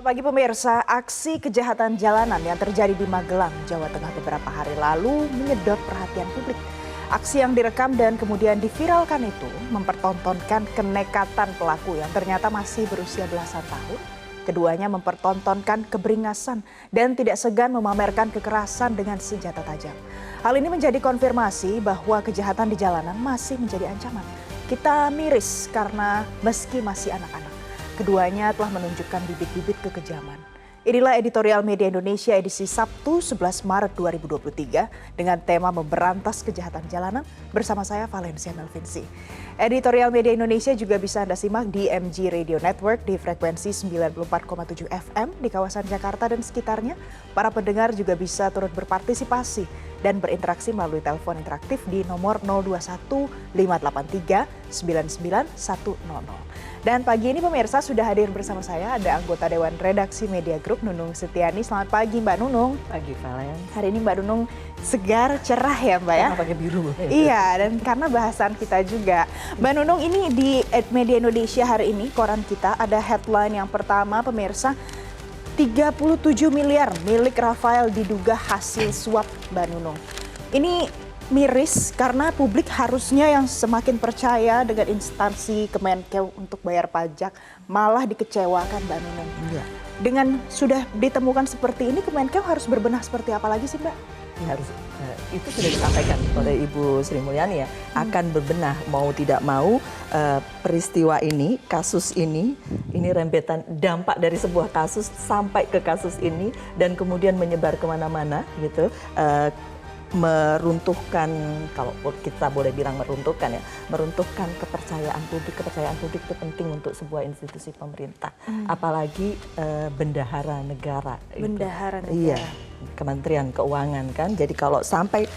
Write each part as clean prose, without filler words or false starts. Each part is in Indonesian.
pagi pemirsa, aksi kejahatan jalanan yang terjadi di Magelang, Jawa Tengah beberapa hari lalu menyedot perhatian publik. Aksi yang direkam dan kemudian diviralkan itu mempertontonkan kenekatan pelaku yang ternyata masih berusia belasan tahun. Keduanya mempertontonkan keberingasan dan tidak segan memamerkan kekerasan dengan senjata tajam. Hal ini menjadi konfirmasi bahwa kejahatan di jalanan masih menjadi ancaman. Kita miris karena meski masih anak-anak, keduanya telah menunjukkan bibit-bibit kekejaman. Inilah editorial Media Indonesia edisi Sabtu 11 Maret 2023 dengan tema memberantas kejahatan jalanan bersama saya Valencia Melvinsi. Editorial Media Indonesia juga bisa Anda simak di MG Radio Network di frekuensi 94,7 FM di kawasan Jakarta dan sekitarnya. Para pendengar juga bisa turut berpartisipasi dan berinteraksi melalui telepon interaktif di nomor 021 583 99100. Dan pagi ini pemirsa sudah hadir bersama saya ada anggota Dewan Redaksi Media Group Nunung Setiani. Selamat pagi Mbak Nunung. Pagi Valen. Hari ini Mbak Nunung segar, cerah ya Mbak ya? Karena pakai biru. Iya, dan karena bahasan kita juga. Mbak Nunung, ini di Media Indonesia hari ini, koran kita ada headline yang pertama pemirsa. 37 miliar milik Rafael diduga hasil suap Mbak Nunung. Ini miris karena publik harusnya yang semakin percaya dengan instansi Kemenkeu untuk bayar pajak malah dikecewakan Mbak Nunung. Iya. Dengan sudah ditemukan seperti ini, Kemenkeu harus berbenah seperti apa lagi sih Mbak? Ya, harus itu sudah disampaikan oleh Ibu Sri Mulyani ya, akan berbenah mau tidak mau peristiwa ini, kasus ini rentetan dampak dari sebuah kasus sampai ke kasus ini dan kemudian menyebar kemana-mana gitu. Meruntuhkan, kalau kita boleh bilang meruntuhkan ya, meruntuhkan kepercayaan publik itu penting untuk sebuah institusi pemerintah, apalagi bendahara negara. Bendahara negara. Iya, Kementerian Keuangan kan. Jadi kalau sampai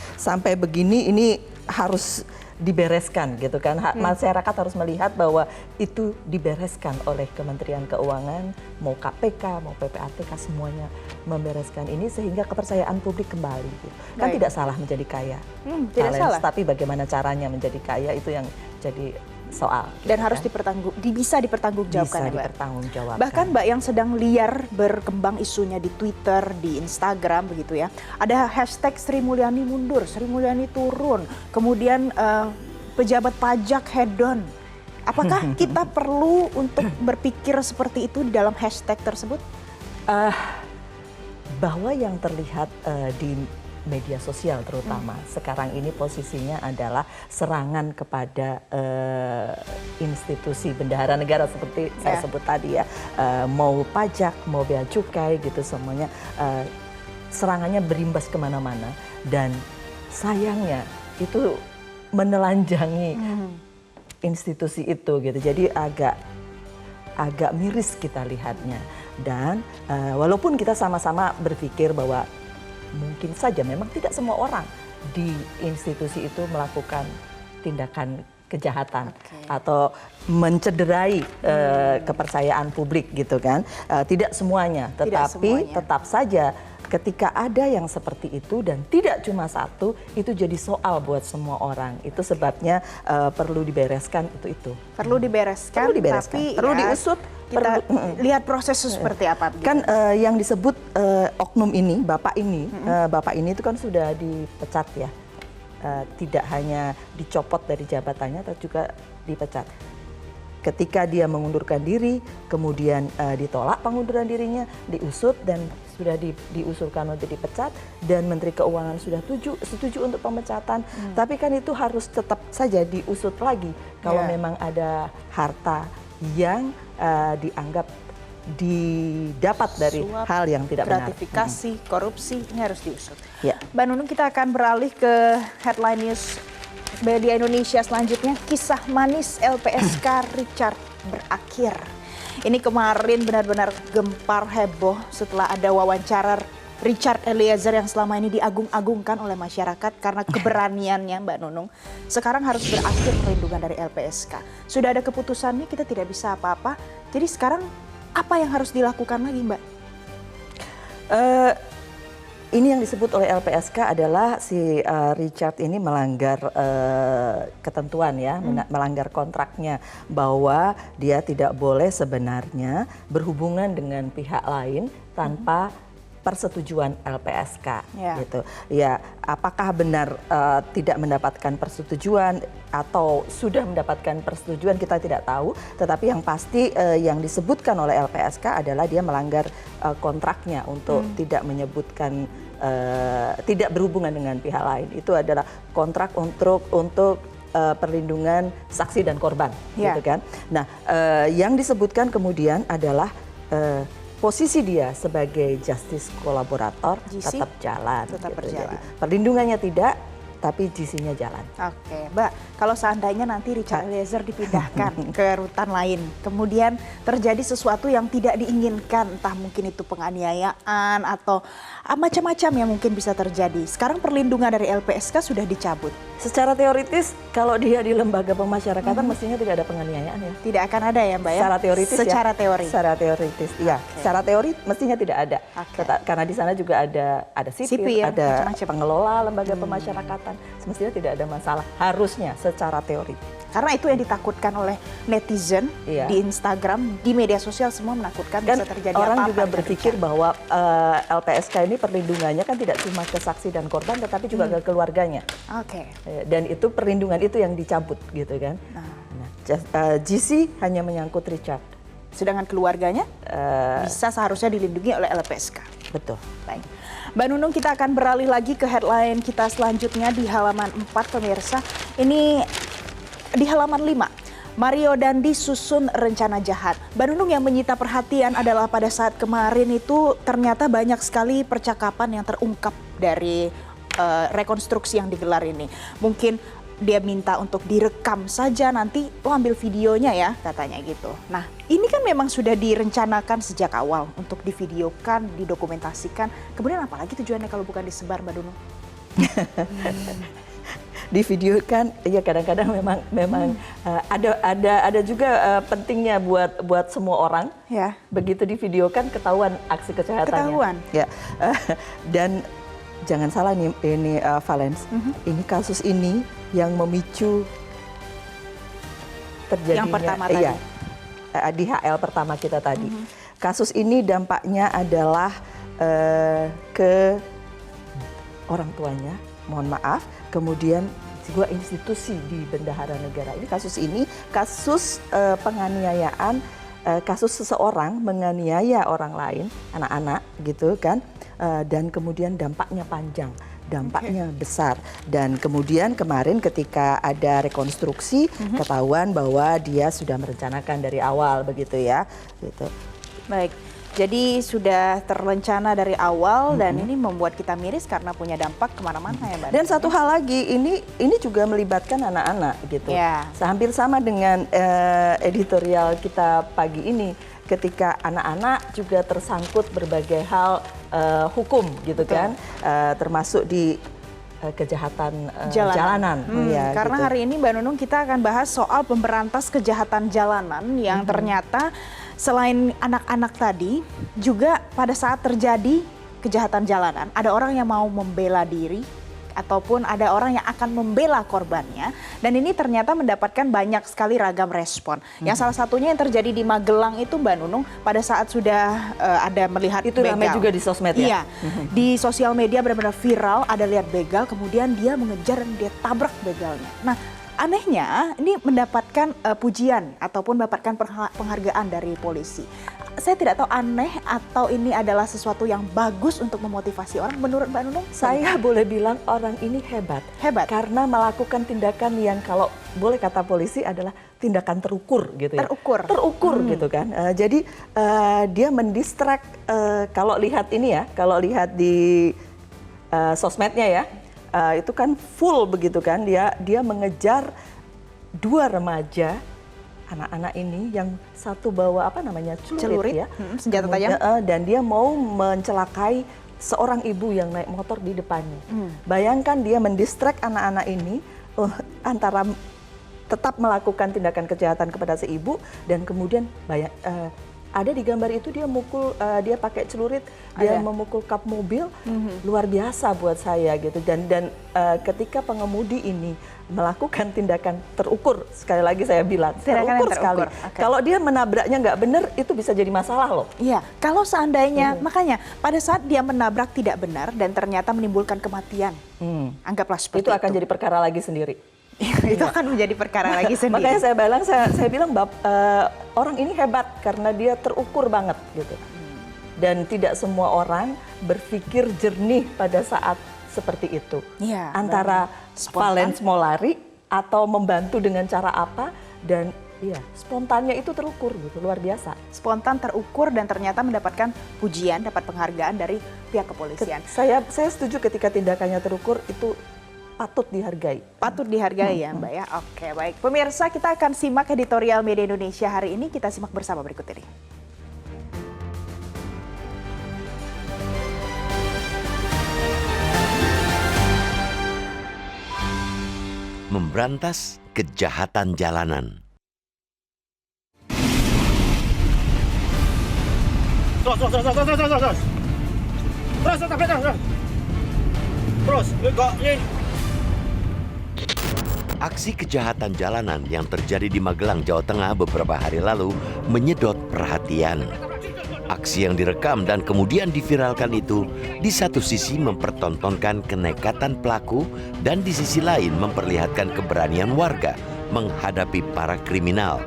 begini ini harus dibereskan gitu kan. Masyarakat harus melihat bahwa itu dibereskan oleh Kementerian Keuangan, mau KPK, mau PPATK semuanya membereskan ini sehingga kepercayaan publik kembali. Gitu. Kan Baik. tidak salah menjadi kaya, Tidak salah. tapi bagaimana caranya menjadi kaya itu yang jadi soal. Dan gitu harus kan. bisa dipertanggungjawabkan Bisa ya Mbak? dipertanggungjawabkan. Bahkan Mbak yang sedang liar berkembang isunya di Twitter, di Instagram begitu ya. Ada hashtag Sri Mulyani mundur, Sri Mulyani turun, kemudian pejabat pajak hedon. Apakah kita perlu untuk berpikir seperti itu di dalam hashtag tersebut? Bahwa yang terlihat di media sosial terutama sekarang ini posisinya adalah serangan kepada institusi bendahara negara seperti saya sebut tadi ya, mau pajak, mau bea cukai gitu semuanya, serangannya berimbas kemana-mana dan sayangnya itu menelanjangi institusi itu gitu, jadi agak miris kita lihatnya dan walaupun kita sama-sama berpikir bahwa mungkin saja memang tidak semua orang di institusi itu melakukan tindakan kejahatan atau mencederai kepercayaan publik gitu kan. Tidak semuanya, tetapi tetap saja ketika ada yang seperti itu dan tidak cuma satu, itu jadi soal buat semua orang. Itu sebabnya perlu dibereskan itu. Perlu dibereskan, tapi perlu ya, diusut. Kita lihat prosesnya seperti apa. Kan yang disebut oknum ini, bapak ini itu kan sudah dipecat ya. Tidak hanya dicopot dari jabatannya, tapi juga dipecat. Ketika dia mengundurkan diri, kemudian ditolak pengunduran dirinya, diusut dan sudah diusulkan untuk dipecat dan Menteri Keuangan sudah setuju untuk pemecatan. Tapi kan itu harus tetap saja diusut lagi kalau memang ada harta yang dianggap didapat dari suap, hal yang tidak benar. Gratifikasi, korupsi, ini harus diusut. Ya. Mbak Nunung, kita akan beralih ke headline news Media Indonesia selanjutnya. Kisah manis LPSK Richard berakhir. Ini kemarin benar-benar gempar heboh setelah ada wawancara Richard Eliezer yang selama ini diagung-agungkan oleh masyarakat karena keberaniannya Mbak Nunung. Sekarang harus berakhir perlindungan dari LPSK. Sudah ada keputusannya, kita tidak bisa apa-apa. Jadi sekarang apa yang harus dilakukan lagi Mbak? ini yang disebut oleh LPSK adalah si Richard ini melanggar ketentuan ya, melanggar kontraknya bahwa dia tidak boleh sebenarnya berhubungan dengan pihak lain tanpa persetujuan LPSK gitu. Ya, apakah benar tidak mendapatkan persetujuan atau sudah mendapatkan persetujuan kita tidak tahu, tetapi yang pasti yang disebutkan oleh LPSK adalah dia melanggar kontraknya untuk tidak menyebutkan tidak berhubungan dengan pihak lain. Itu adalah kontrak untuk perlindungan saksi dan korban gitu kan. Nah, yang disebutkan kemudian adalah posisi dia sebagai justice kolaborator tetap jalan. Tetap gitu. berjalan. Jadi, perlindungannya tidak, tapi GC-nya jalan. Oke, Mbak, kalau seandainya nanti Richard Eliezer dipindahkan ke rutan lain, kemudian terjadi sesuatu yang tidak diinginkan, entah mungkin itu penganiayaan atau macam-macam yang mungkin bisa terjadi. Sekarang perlindungan dari LPSK sudah dicabut. Secara teoritis, kalau dia di lembaga pemasyarakatan mestinya tidak ada penganiayaan ya. Tidak akan ada ya, Mbak ya? Secara teoritis Secara ya. teori. Secara teoritis, iya. Secara teori mestinya tidak ada. Karena di sana juga ada sipir, ada macam-macam. pengelola lembaga pemasyarakatan. Semestinya tidak ada masalah. Harusnya secara teori. Karena itu yang ditakutkan oleh netizen di Instagram, di media sosial semua menakutkan bisa terjadi apa-apa. Orang juga berpikir bahwa LPSK ini perlindungannya kan tidak cuma ke saksi dan korban, tetapi juga ke keluarganya. Oke. Dan itu perlindungan itu yang dicabut gitu kan. GC hanya menyangkut Richard. Sedangkan keluarganya bisa seharusnya dilindungi oleh LPSK. Betul. Baik. Mbak Nunung, kita akan beralih lagi ke headline kita selanjutnya di halaman 4 pemirsa. Ini di halaman 5. Mario Dandi susun rencana jahat. Mbak Nunung, yang menyita perhatian adalah pada saat kemarin itu ternyata banyak sekali percakapan yang terungkap dari rekonstruksi yang digelar ini. Mungkin dia minta untuk direkam saja, nanti lo ambil videonya ya, katanya gitu. Nah, ini kan memang sudah direncanakan sejak awal untuk divideokan, didokumentasikan. Kemudian apalagi tujuannya kalau bukan disebar, Mbak Nunung? Divideokan, ya kadang-kadang memang ada juga pentingnya buat semua orang. Ya. Begitu divideokan ketahuan aksi kejahatannya. Ketahuan. Ya. Dan jangan salah ini Valens, ini kasus ini yang memicu terjadinya. Yang pertama tadi. Iya, di HL pertama kita tadi. Kasus ini dampaknya adalah ke orang tuanya, mohon maaf, kemudian sebuah institusi di bendahara negara. Ini kasus penganiayaan, kasus seseorang menganiaya orang lain, anak-anak gitu kan, dan kemudian dampaknya panjang. Dampaknya besar, dan kemudian kemarin ketika ada rekonstruksi ketahuan bahwa dia sudah merencanakan dari awal begitu ya, gitu. Baik, jadi sudah terencana dari awal dan ini membuat kita miris karena punya dampak kemana-mana ya Mbak. Dan satu hal lagi, ini juga melibatkan anak-anak gitu. Ya. Hampir sama dengan editorial kita pagi ini, ketika anak-anak juga tersangkut berbagai hal hukum gitu kan, termasuk di kejahatan jalanan. Ya, karena gitu. hari ini Mbak Nunung kita akan bahas soal pemberantas kejahatan jalanan yang ternyata selain anak-anak tadi juga pada saat terjadi kejahatan jalanan ada orang yang mau membela diri ataupun ada orang yang akan membela korbannya, dan ini ternyata mendapatkan banyak sekali ragam respon. Yang salah satunya yang terjadi di Magelang itu Mbak Nunung, pada saat sudah ada melihat itu begal. ramai juga di sosmed ya? Iya, di sosial media benar-benar viral, ada lihat begal kemudian dia mengejar dan dia tabrak begalnya. Nah, anehnya ini mendapatkan pujian ataupun mendapatkan penghargaan dari polisi. Saya tidak tahu aneh atau ini adalah sesuatu yang bagus untuk memotivasi orang. Menurut Mbak Nunung? Saya boleh bilang orang ini hebat. Hebat? Karena melakukan tindakan yang kalau boleh kata polisi adalah tindakan terukur gitu ya. Terukur gitu kan. Jadi dia mendistrak, kalau lihat ini ya, kalau lihat di sosmednya ya, itu kan full begitu kan, dia mengejar dua remaja anak-anak ini, yang satu bawa apa namanya celurit ya, senjata tajam, dan dia mau mencelakai seorang ibu yang naik motor di depannya. Bayangkan dia mendistract anak-anak ini antara tetap melakukan tindakan kejahatan kepada si ibu dan kemudian ada di gambar itu dia mukul, dia pakai celurit, dia memukul kap mobil, luar biasa buat saya gitu. Dan ketika pengemudi ini melakukan tindakan terukur, sekali lagi saya bilang terukur sekali. Kalau dia menabraknya nggak benar, itu bisa jadi masalah loh. Iya, kalau seandainya makanya pada saat dia menabrak tidak benar dan ternyata menimbulkan kematian, anggaplah seperti itu akan jadi perkara lagi sendiri. Itu akan menjadi perkara lagi sendiri. Makanya saya bilang orang ini hebat karena dia terukur banget gitu. Dan tidak semua orang berpikir jernih pada saat seperti itu. Ya, antara valens mau lari atau membantu dengan cara apa, dan spontannya itu terukur gitu, luar biasa. Spontan, terukur, dan ternyata mendapatkan pujian, dapat penghargaan dari pihak kepolisian. Saya setuju ketika tindakannya terukur itu patut dihargai. Patut dihargai ya Mbak ya. Oke, baik. Pemirsa, kita akan simak editorial Media Indonesia hari ini. Kita simak bersama berikut ini. Memberantas kejahatan jalanan. Aksi kejahatan jalanan yang terjadi di Magelang, Jawa Tengah beberapa hari lalu menyedot perhatian. Aksi yang direkam dan kemudian diviralkan itu di satu sisi mempertontonkan kenekatan pelaku dan di sisi lain memperlihatkan keberanian warga menghadapi para kriminal.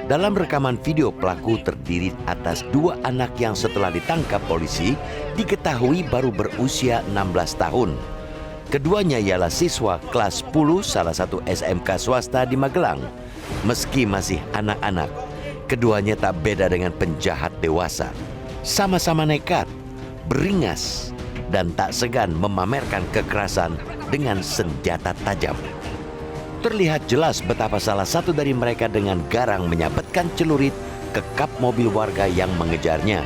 Dalam rekaman video, pelaku terdiri atas 2 anak yang setelah ditangkap polisi diketahui baru berusia 16 tahun. Keduanya ialah siswa kelas 10 salah satu SMK swasta di Magelang. Meski masih anak-anak, keduanya tak beda dengan penjahat dewasa. Sama-sama nekat, beringas, dan tak segan memamerkan kekerasan dengan senjata tajam. Terlihat jelas betapa salah satu dari mereka dengan garang menyabetkan celurit ke kap mobil warga yang mengejarnya.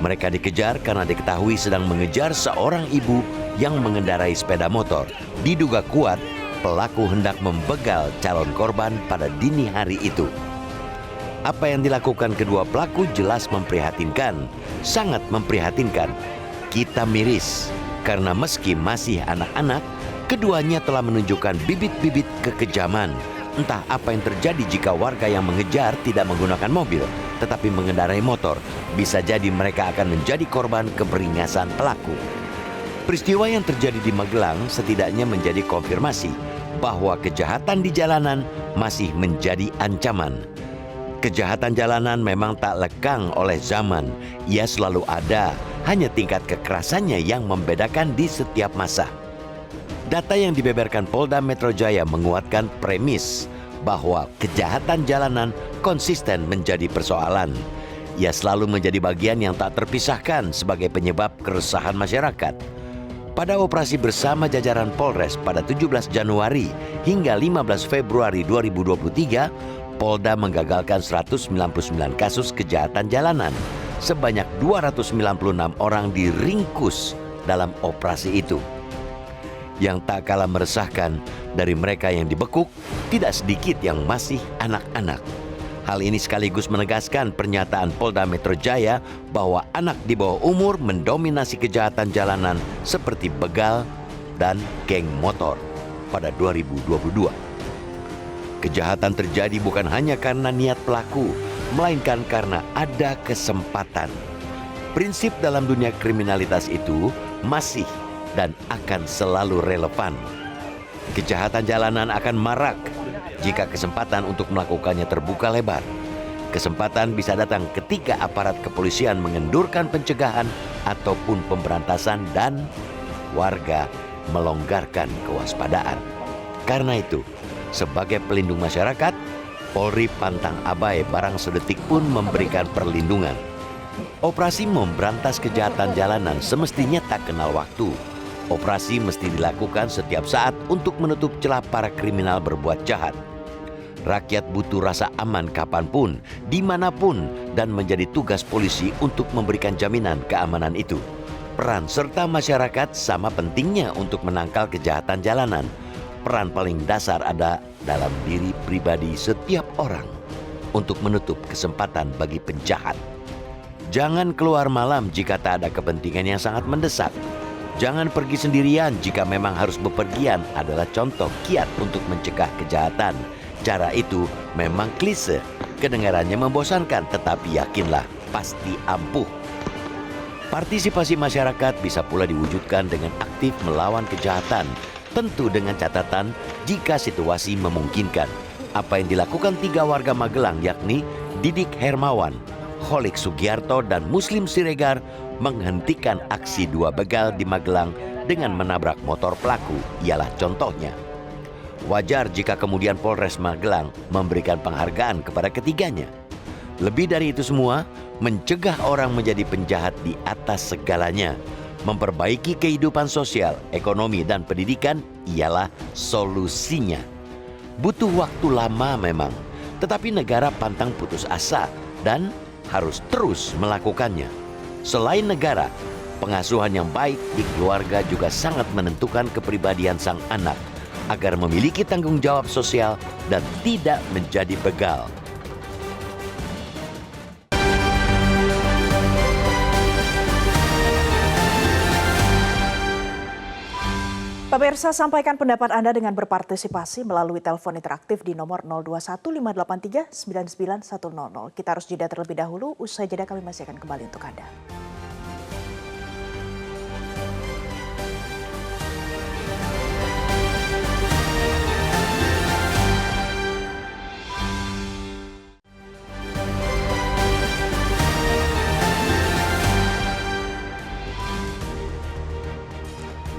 Mereka dikejar karena diketahui sedang mengejar seorang ibu yang mengendarai sepeda motor. Diduga kuat, pelaku hendak membegal calon korban pada dini hari itu. Apa yang dilakukan kedua pelaku jelas memprihatinkan, sangat memprihatinkan. Kita miris, karena meski masih anak-anak, keduanya telah menunjukkan bibit-bibit kekejaman. Entah apa yang terjadi jika warga yang mengejar tidak menggunakan mobil, tetapi mengendarai motor. Bisa jadi mereka akan menjadi korban keberingasan pelaku. Peristiwa yang terjadi di Magelang setidaknya menjadi konfirmasi bahwa kejahatan di jalanan masih menjadi ancaman. Kejahatan jalanan memang tak lekang oleh zaman. Ia selalu ada, hanya tingkat kekerasannya yang membedakan di setiap masa. Data yang dibeberkan Polda Metro Jaya menguatkan premis bahwa kejahatan jalanan konsisten menjadi persoalan. Ia selalu menjadi bagian yang tak terpisahkan sebagai penyebab keresahan masyarakat. Pada operasi bersama jajaran Polres pada 17 Januari hingga 15 Februari 2023, Polda menggagalkan 199 kasus kejahatan jalanan. Sebanyak 296 orang diringkus dalam operasi itu. Yang tak kalah meresahkan, dari mereka yang dibekuk, tidak sedikit yang masih anak-anak. Hal ini sekaligus menegaskan pernyataan Polda Metro Jaya bahwa anak di bawah umur mendominasi kejahatan jalanan seperti begal dan geng motor pada 2022. Kejahatan terjadi bukan hanya karena niat pelaku, melainkan karena ada kesempatan. Prinsip dalam dunia kriminalitas itu masih dan akan selalu relevan. Kejahatan jalanan akan marak jika kesempatan untuk melakukannya terbuka lebar. Kesempatan bisa datang ketika aparat kepolisian mengendurkan pencegahan ataupun pemberantasan dan warga melonggarkan kewaspadaan. Karena itu, sebagai pelindung masyarakat, Polri pantang abai barang sedetik pun memberikan perlindungan. Operasi memberantas kejahatan jalanan semestinya tak kenal waktu. Operasi mesti dilakukan setiap saat untuk menutup celah para kriminal berbuat jahat. Rakyat butuh rasa aman kapanpun, dimanapun, dan menjadi tugas polisi untuk memberikan jaminan keamanan itu. Peran serta masyarakat sama pentingnya untuk menangkal kejahatan jalanan. Peran paling dasar ada dalam diri pribadi setiap orang. untuk menutup kesempatan bagi penjahat. Jangan keluar malam jika tak ada kepentingan yang sangat mendesak. Jangan pergi sendirian jika memang harus bepergian adalah contoh kiat untuk mencegah kejahatan. Cara itu memang klise, kedengarannya membosankan, tetapi yakinlah pasti ampuh. Partisipasi masyarakat bisa pula diwujudkan dengan aktif melawan kejahatan, tentu dengan catatan jika situasi memungkinkan. Apa yang dilakukan 3 warga Magelang yakni Didik Hermawan, Kholik Sugiarto, dan Muslim Siregar menghentikan aksi 2 begal di Magelang dengan menabrak motor pelaku ialah contohnya. Wajar jika kemudian Polres Magelang memberikan penghargaan kepada ketiganya. Lebih dari itu semua, mencegah orang menjadi penjahat di atas segalanya. Memperbaiki kehidupan sosial, ekonomi, dan pendidikan ialah solusinya. Butuh waktu lama memang, tetapi negara pantang putus asa dan harus terus melakukannya. Selain negara, pengasuhan yang baik di keluarga juga sangat menentukan kepribadian sang anak agar memiliki tanggung jawab sosial dan tidak menjadi begal. Pemirsa, sampaikan pendapat Anda dengan berpartisipasi melalui telepon interaktif di nomor 0215839910. Kita harus jeda terlebih dahulu, usai jeda kami masih akan kembali untuk Anda.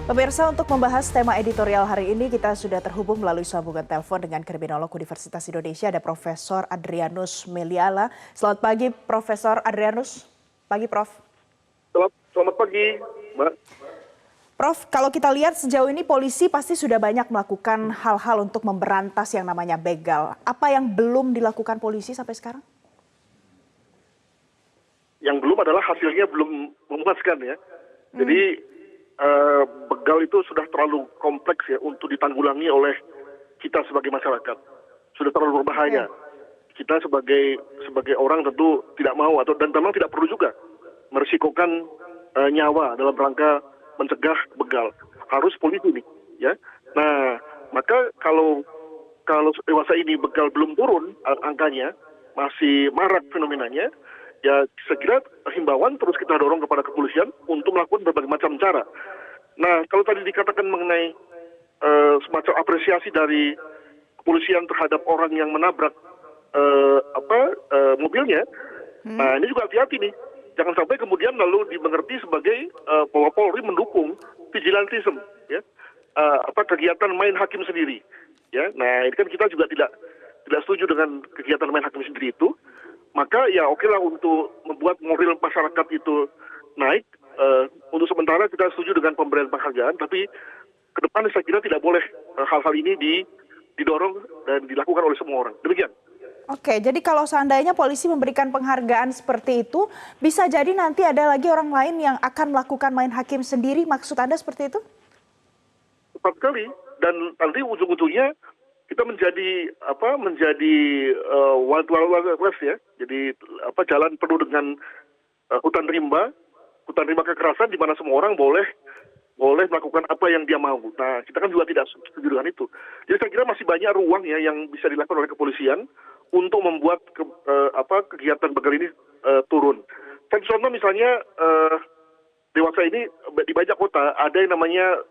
Pemirsa, untuk membahas tema editorial hari ini kita sudah terhubung melalui sambungan telepon dengan kriminolog Universitas Indonesia, ada Profesor Adrianus Meliala. Selamat pagi, Profesor Adrianus. Pagi, Prof. Selamat pagi, Mbak. Prof, kalau kita lihat sejauh ini polisi pasti sudah banyak melakukan hal-hal untuk memberantas yang namanya begal. Apa yang belum dilakukan polisi sampai sekarang? Yang belum adalah hasilnya belum memuaskan ya. Jadi begal itu sudah terlalu kompleks ya untuk ditanggulangi oleh kita sebagai masyarakat. Sudah terlalu berbahaya. Kita sebagai orang tentu tidak mau dan memang tidak perlu juga merisikokan nyawa dalam rangka mencegah begal. Harus polisi nih, ya. Nah, maka kalau dewasa ini begal belum turun angkanya, masih marak fenomenanya, ya saya kira himbauan terus kita dorong kepada kepolisian untuk melakukan berbagai macam cara. Nah, kalau tadi dikatakan mengenai semacam apresiasi dari kepolisian terhadap orang yang menabrak mobilnya, nah ini juga hati-hati nih. Jangan sampai kemudian lalu dimengerti sebagai bahwa Polri mendukung vigilantisme, ya, kegiatan main hakim sendiri. Ya, nah ini kan kita juga tidak setuju dengan kegiatan main hakim sendiri itu. Maka ya oke lah untuk membuat moral masyarakat itu naik. Untuk sementara kita setuju dengan pemberian penghargaan, tapi ke depan saya kira tidak boleh hal-hal ini didorong dan dilakukan oleh semua orang. Demikian. Oke, jadi kalau seandainya polisi memberikan penghargaan seperti itu, bisa jadi nanti ada lagi orang lain yang akan melakukan main hakim sendiri, maksud Anda seperti itu? Tepat sekali, dan nanti ujung-ujungnya kita menjadi wild west ya. Jadi jalan penuh dengan hutan rimba kekerasan di mana semua orang boleh melakukan apa yang dia mau. Nah, kita kan juga tidak setuju dengan itu. Jadi saya kira masih banyak ruang ya yang bisa dilakukan oleh kepolisian untuk membuat kegiatan begal ini turun. Contoh misalnya dewasa ini di banyak kota ada yang namanya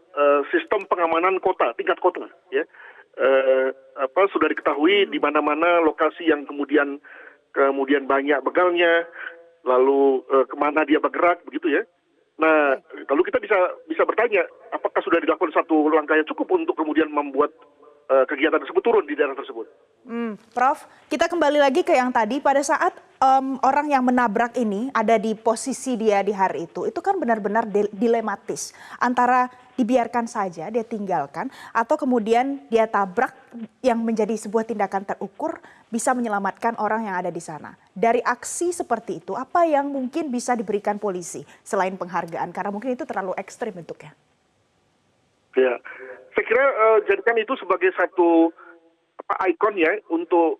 sistem pengamanan kota, tingkat kota, ya. Sudah diketahui di mana-mana lokasi yang kemudian banyak begalnya, lalu kemana dia bergerak, begitu ya. Nah, lalu kita bisa bertanya, apakah sudah dilakukan satu langkah yang cukup untuk kemudian membuat kegiatan tersebut turun di daerah tersebut. Prof, kita kembali lagi ke yang tadi, pada saat orang yang menabrak ini ada di posisi dia di hari itu kan benar-benar dilematis. Antara dibiarkan saja, dia tinggalkan, atau kemudian dia tabrak yang menjadi sebuah tindakan terukur bisa menyelamatkan orang yang ada di sana. Dari aksi seperti itu, apa yang mungkin bisa diberikan polisi selain penghargaan? Karena mungkin itu terlalu ekstrim bentuknya. Ya, saya kira jadikan itu sebagai satu ikon ya untuk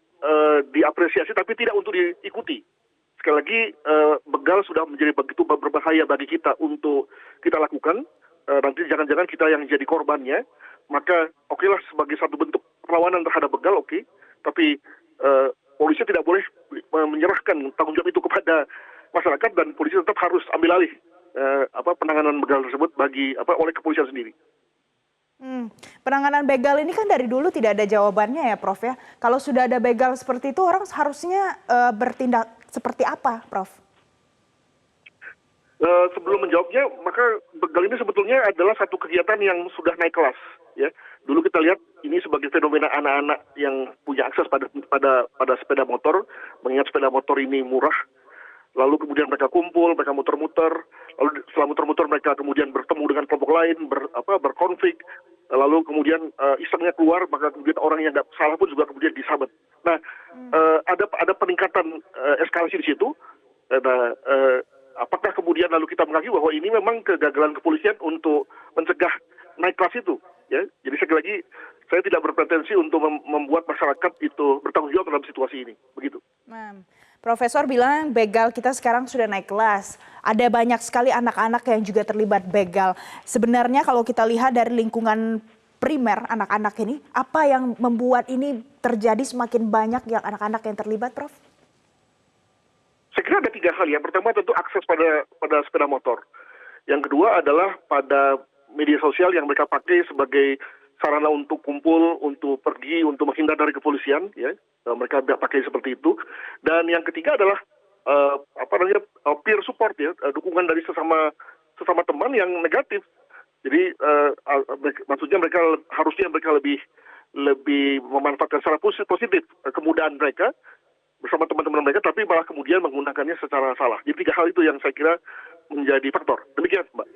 diapresiasi tapi tidak untuk diikuti. Sekali lagi begal sudah menjadi begitu berbahaya bagi kita untuk kita lakukan. Nanti jangan-jangan kita yang jadi korbannya, maka okelah sebagai satu bentuk perlawanan terhadap begal, oke. Tapi polisi tidak boleh menyerahkan tanggung jawab itu kepada masyarakat, dan polisi tetap harus ambil alih penanganan begal tersebut oleh kepolisian sendiri. Penanganan begal ini kan dari dulu tidak ada jawabannya ya, Prof ya. Kalau sudah ada begal seperti itu, orang harusnya bertindak seperti apa, Prof? Sebelum menjawabnya, maka begal ini sebetulnya adalah satu kegiatan yang sudah naik kelas. Ya, dulu kita lihat ini sebagai fenomena anak-anak yang punya akses pada sepeda motor, mengingat sepeda motor ini murah. Lalu kemudian mereka kumpul, mereka muter-muter, lalu setelah muter-muter mereka kemudian bertemu dengan kelompok lain, berkonflik, lalu kemudian isengnya keluar, maka kemudian orang yang nggak salah pun juga kemudian disabet. Nah, ada peningkatan eskalasi di situ. Apakah kemudian lalu kita mengakui bahwa ini memang kegagalan kepolisian untuk mencegah naik kelas itu? Ya, jadi sekali lagi saya tidak berpretensi untuk membuat masyarakat itu bertanggung jawab dalam situasi ini, begitu. Profesor bilang begal kita sekarang sudah naik kelas. Ada banyak sekali anak-anak yang juga terlibat begal. Sebenarnya kalau kita lihat dari lingkungan primer anak-anak ini, apa yang membuat ini terjadi semakin banyak yang anak-anak yang terlibat, Prof? Saya kira ada 3 hal. Yang pertama tentu akses pada sepeda motor. Yang kedua adalah pada media sosial yang mereka pakai sebagai sarana untuk kumpul, untuk pergi, untuk menghindar dari kepolisian, ya. Mereka pakai seperti itu. Dan yang ketiga adalah peer support, ya, dukungan dari sesama teman yang negatif. Jadi maksudnya harusnya mereka lebih memanfaatkan secara positif kemudahan mereka bersama teman-teman mereka, tapi malah kemudian menggunakannya secara salah. Jadi 3 hal itu yang saya kira menjadi faktor. Demikian, Mbak.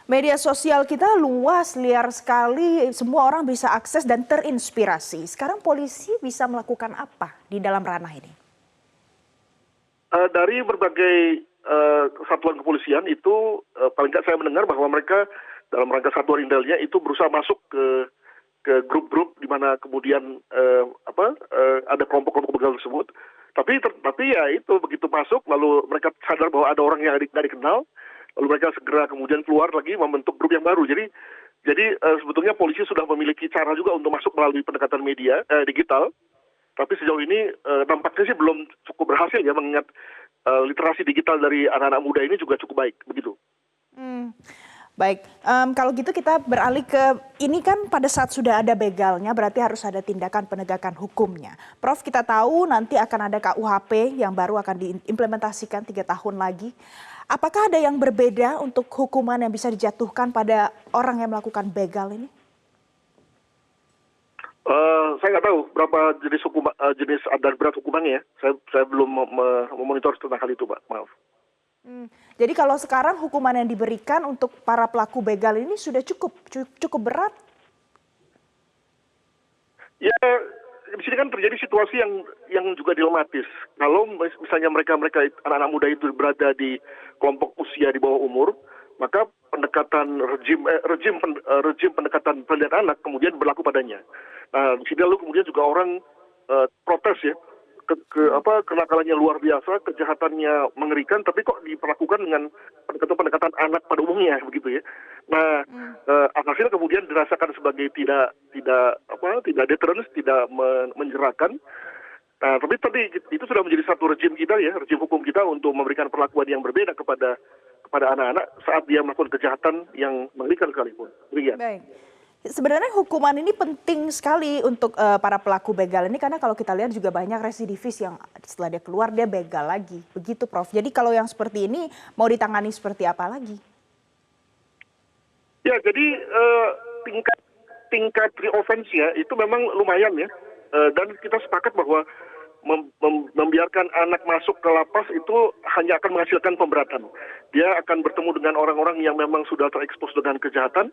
Media sosial kita luas, liar sekali, semua orang bisa akses dan terinspirasi. Sekarang polisi bisa melakukan apa di dalam ranah ini? Dari berbagai satuan kepolisian itu paling nggak saya mendengar bahwa mereka dalam rangka satuan intelnya itu berusaha masuk ke grup-grup di mana kemudian ada kelompok-kelompok begal tersebut. Tapi ya itu begitu masuk lalu mereka sadar bahwa ada orang yang nggak dikenal. Lalu mereka segera kemudian keluar lagi membentuk grup yang baru. Jadi sebetulnya polisi sudah memiliki cara juga untuk masuk melalui pendekatan media digital. Tapi sejauh ini nampaknya sih belum cukup berhasil ya, mengingat literasi digital dari anak-anak muda ini juga cukup baik, begitu. Baik, kalau gitu kita beralih ke ini kan pada saat sudah ada begalnya berarti harus ada tindakan penegakan hukumnya. Prof, kita tahu nanti akan ada KUHP yang baru akan diimplementasikan 3 tahun lagi. Apakah ada yang berbeda untuk hukuman yang bisa dijatuhkan pada orang yang melakukan begal ini? Saya nggak tahu berapa jenis dan berat hukumannya ya. Saya belum memonitor tentang hal itu, Pak. Maaf. Jadi kalau sekarang hukuman yang diberikan untuk para pelaku begal ini sudah cukup berat? Ya, di sini kan terjadi situasi yang juga dilematis. Kalau misalnya mereka anak-anak muda itu berada di kelompok usia di bawah umur, maka pendekatan rejim pendekatan perlindungan anak kemudian berlaku padanya. Nah, di sini lalu kemudian juga orang protes ya, kenakalannya luar biasa, kejahatannya mengerikan, tapi kok diperlakukan dengan pendekatan anak pada umumnya begitu ya. Nah, hasil kemudian dirasakan sebagai tidak deterrence, tidak menjerakan. Nah, tapi tadi itu sudah menjadi satu rejim kita ya, rejim hukum kita untuk memberikan perlakuan yang berbeda kepada anak-anak saat dia melakukan kejahatan yang mengerikan sekalipun. Demikian. Baik. Sebenarnya hukuman ini penting sekali untuk para pelaku begal ini karena kalau kita lihat juga banyak residivis yang setelah dia keluar dia begal lagi. Begitu, Prof. Jadi kalau yang seperti ini mau ditangani seperti apa lagi? Ya, jadi tingkat re-offense ya itu memang lumayan ya. Dan kita sepakat bahwa membiarkan anak masuk ke lapas itu hanya akan menghasilkan pemberatan. Dia akan bertemu dengan orang-orang yang memang sudah terekspos dengan kejahatan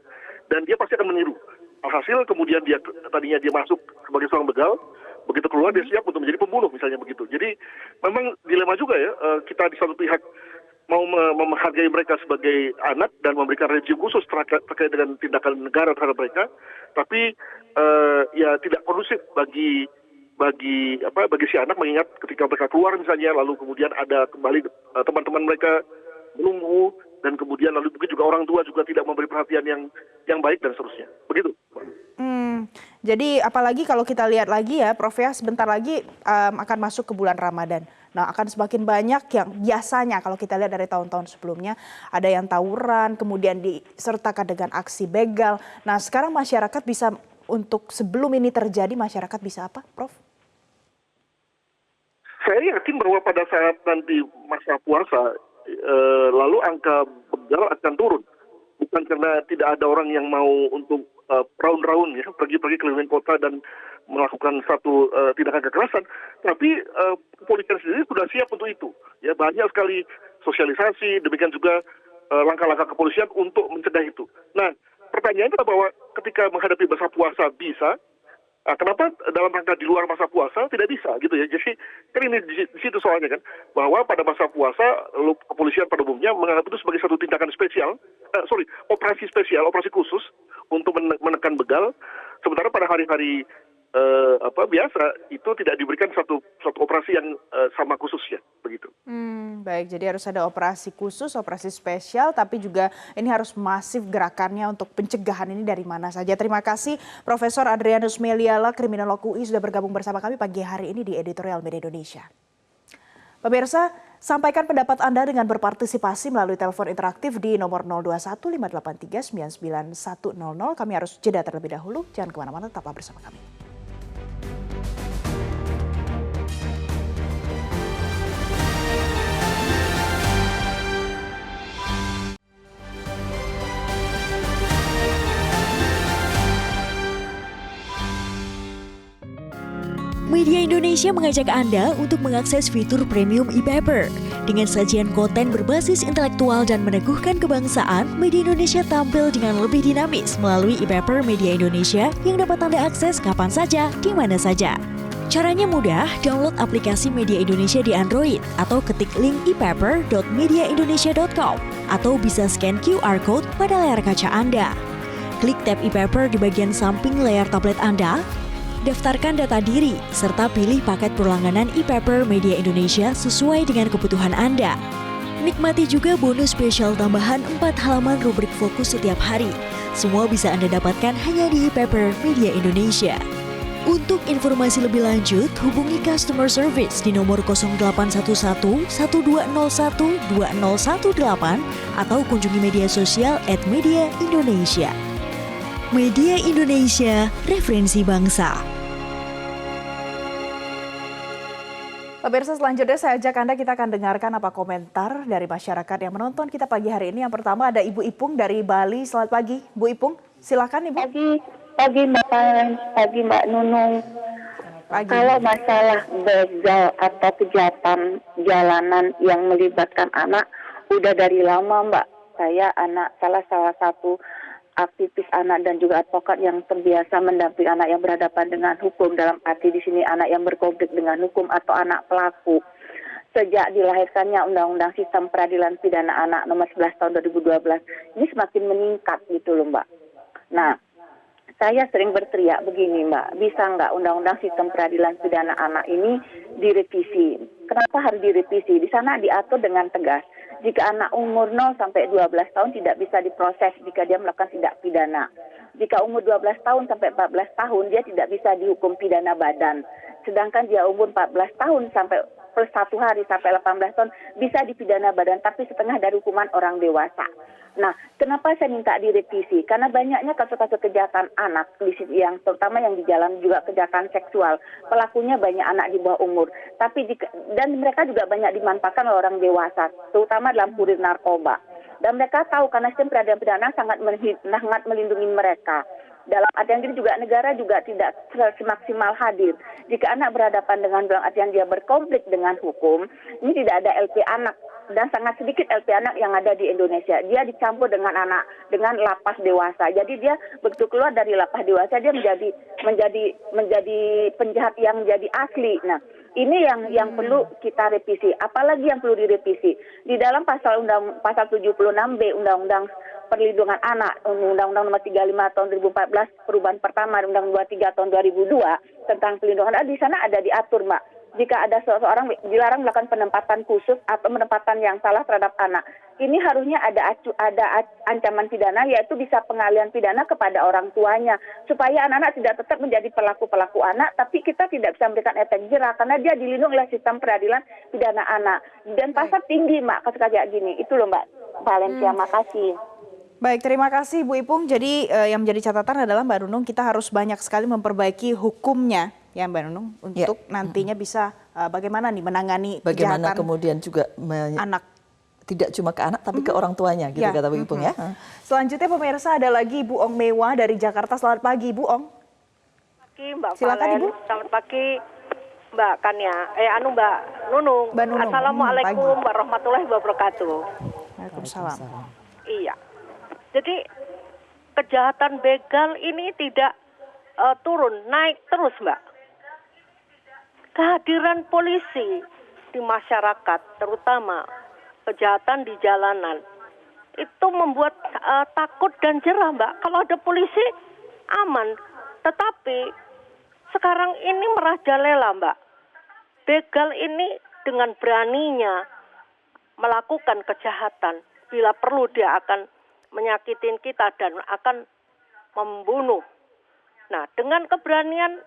dan dia pasti akan meniru. Alhasil kemudian tadinya dia masuk sebagai seorang begal, begitu keluar dia siap untuk menjadi pembunuh misalnya begitu. Jadi memang dilema juga ya, kita di satu pihak mau menghargai mereka sebagai anak dan memberikan rejim khusus terkait dengan tindakan negara terhadap mereka, tapi ya tidak kondusif bagi bagi si anak, mengingat ketika mereka keluar misalnya, lalu kemudian ada kembali teman-teman mereka menunggu, dan kemudian lalu mungkin juga orang tua juga tidak memberi perhatian yang baik dan seterusnya. Begitu. Jadi apalagi kalau kita lihat lagi ya, Prof ya, sebentar lagi akan masuk ke bulan Ramadan. Nah, akan semakin banyak yang biasanya kalau kita lihat dari tahun-tahun sebelumnya ada yang tawuran, kemudian disertakan dengan aksi begal. Nah, sekarang masyarakat bisa untuk sebelum ini terjadi, masyarakat bisa apa, Prof? Saya yakin bahwa pada saat nanti masa puasa, lalu angka begal akan turun. Bukan karena tidak ada orang yang mau untuk raun-raun ya, pergi-pergi keliling kota dan melakukan satu tindakan kekerasan, tapi kepolisian sendiri sudah siap untuk itu. Ya, banyak sekali sosialisasi, demikian juga langkah-langkah kepolisian untuk mencegah itu. Nah, pertanyaannya adalah bahwa ketika menghadapi masa puasa bisa, kenapa dalam rangka di luar masa puasa tidak bisa gitu ya? Jadi kan ini di situ soalnya kan, bahwa pada masa puasa kepolisian pada umumnya menganggap itu sebagai satu tindakan spesial, operasi spesial, operasi khusus untuk menekan begal. Sementara pada hari-hari biasa itu tidak diberikan satu operasi yang sama khususnya begitu. Baik, jadi harus ada operasi khusus, operasi spesial, tapi juga ini harus masif gerakannya untuk pencegahan ini dari mana saja. Terima kasih Profesor Adrianus Meliala, kriminolog UI, sudah bergabung bersama kami pagi hari ini di Editorial Media Indonesia. Pemirsa, sampaikan pendapat Anda dengan berpartisipasi melalui telepon interaktif di nomor 0215839910. Kami harus jeda terlebih dahulu. Jangan kemana-mana, tetaplah bersama kami. Media Indonesia mengajak Anda untuk mengakses fitur premium e-paper. Dengan sajian konten berbasis intelektual dan meneguhkan kebangsaan, Media Indonesia tampil dengan lebih dinamis melalui e-paper Media Indonesia yang dapat Anda akses kapan saja, di mana saja. Caranya mudah, download aplikasi Media Indonesia di Android atau ketik link e-paper.mediaindonesia.com atau bisa scan QR Code pada layar kaca Anda. Klik tab e-paper di bagian samping layar tablet Anda, daftarkan data diri, serta pilih paket berlangganan e-paper Media Indonesia sesuai dengan kebutuhan Anda. Nikmati juga bonus spesial tambahan 4 halaman rubrik fokus setiap hari. Semua bisa Anda dapatkan hanya di e-paper Media Indonesia. Untuk informasi lebih lanjut, hubungi customer service di nomor 0811 1201 2018 atau kunjungi media sosial @Media Indonesia. Media Indonesia, referensi bangsa. Pemirsa, selanjutnya saya ajak Anda, kita akan dengarkan apa komentar dari masyarakat yang menonton kita pagi hari ini. Yang pertama ada Ibu Ipung dari Bali. Selamat pagi, Bu Ipung. Silakan, Ibu. Pagi Mbak Nunung. Pagi. Kalau masalah begal atau kejahatan jalanan yang melibatkan anak, udah dari lama Mbak. Saya salah satu aktivis anak dan juga advokat yang terbiasa mendampingi anak yang berhadapan dengan hukum, dalam arti di sini anak yang berkonflik dengan hukum atau anak pelaku. Sejak dilahirkannya Undang-Undang Sistem Peradilan Pidana Anak nomor 11 tahun 2012, ini semakin meningkat gitu loh Mbak. Nah, saya sering berteriak begini Mbak, bisa nggak Undang-Undang Sistem Peradilan Pidana Anak ini direvisi? Kenapa harus direvisi? Di sana diatur dengan tegas. Jika anak umur 0 sampai 12 tahun tidak bisa diproses jika dia melakukan tindak pidana. Jika umur 12 tahun sampai 14 tahun dia tidak bisa dihukum pidana badan. Sedangkan dia umur 14 tahun sampai per 1 hari sampai 18 tahun bisa dipidana badan, tapi setengah dari hukuman orang dewasa. Nah, kenapa saya minta direvisi? Karena banyaknya kasus-kasus kejahatan anak yang terutama yang di jalan, juga kejahatan seksual. Pelakunya banyak anak di bawah umur. Dan mereka juga banyak dimanfaatkan oleh orang dewasa, terutama dalam kurir narkoba. Dan mereka tahu karena sistem peradilan pidana sangat melindungi mereka. Dalam artian ini juga negara juga tidak semaksimal hadir. Jika anak berhadapan dengan dalam artian dia berkonflik dengan hukum, ini tidak ada LP anak. Dan sangat sedikit LP anak yang ada di Indonesia. Dia dicampur dengan anak, dengan lapas dewasa. Jadi dia begitu keluar dari lapas dewasa, dia menjadi penjahat yang jadi asli. Nah, ini yang perlu kita revisi. Apalagi yang perlu direvisi di dalam pasal 76B Undang-Undang Perlindungan Anak, Undang-Undang Nomor 35 tahun 2014, perubahan pertama Undang-Undang 23 tahun 2002 tentang perlindungan anak, di sana ada diatur, Mbak. Jika ada seseorang dilarang melakukan penempatan khusus atau penempatan yang salah terhadap anak, ini harusnya ada ancaman pidana, yaitu bisa pengalihan pidana kepada orang tuanya, supaya anak-anak tidak tetap menjadi pelaku-pelaku anak, tapi kita tidak bisa memberikan efek jerah karena dia dilindungi oleh sistem peradilan pidana anak. Dan pasal tinggi, Mak, kasus kayak gini. Itu loh, Mbak Valencia. Makasih. Baik, terima kasih Bu Ipung. Jadi yang menjadi catatan adalah Mbak Nunung, kita harus banyak sekali memperbaiki hukumnya ya Mbak Nunung untuk nantinya bisa bagaimana nih menangani Bagaimana kejahatan kemudian juga anak. tidak cuma ke anak tapi ke orang tuanya gitu kata Bu Ipung ya. Selanjutnya pemirsa ada lagi Ibu Ong Mewah dari Jakarta. Selamat pagi Ibu Ong. Pagi Mbak Silakan, Valen. Ibu. Selamat pagi Mbak Kania. Mbak Nunung. Mbak Nunung. Assalamualaikum Pagi. warahmatullahi wabarakatuh. Waalaikumsalam. Iya. Jadi kejahatan begal ini tidak turun, naik terus, Mbak. Kehadiran polisi di masyarakat, terutama kejahatan di jalanan, itu membuat takut dan jerah, Mbak. Kalau ada polisi aman, tetapi sekarang ini merajalela, Mbak. Begal ini dengan beraninya melakukan kejahatan. Bila perlu dia akan menyakitin kita dan akan membunuh. Nah, dengan keberanian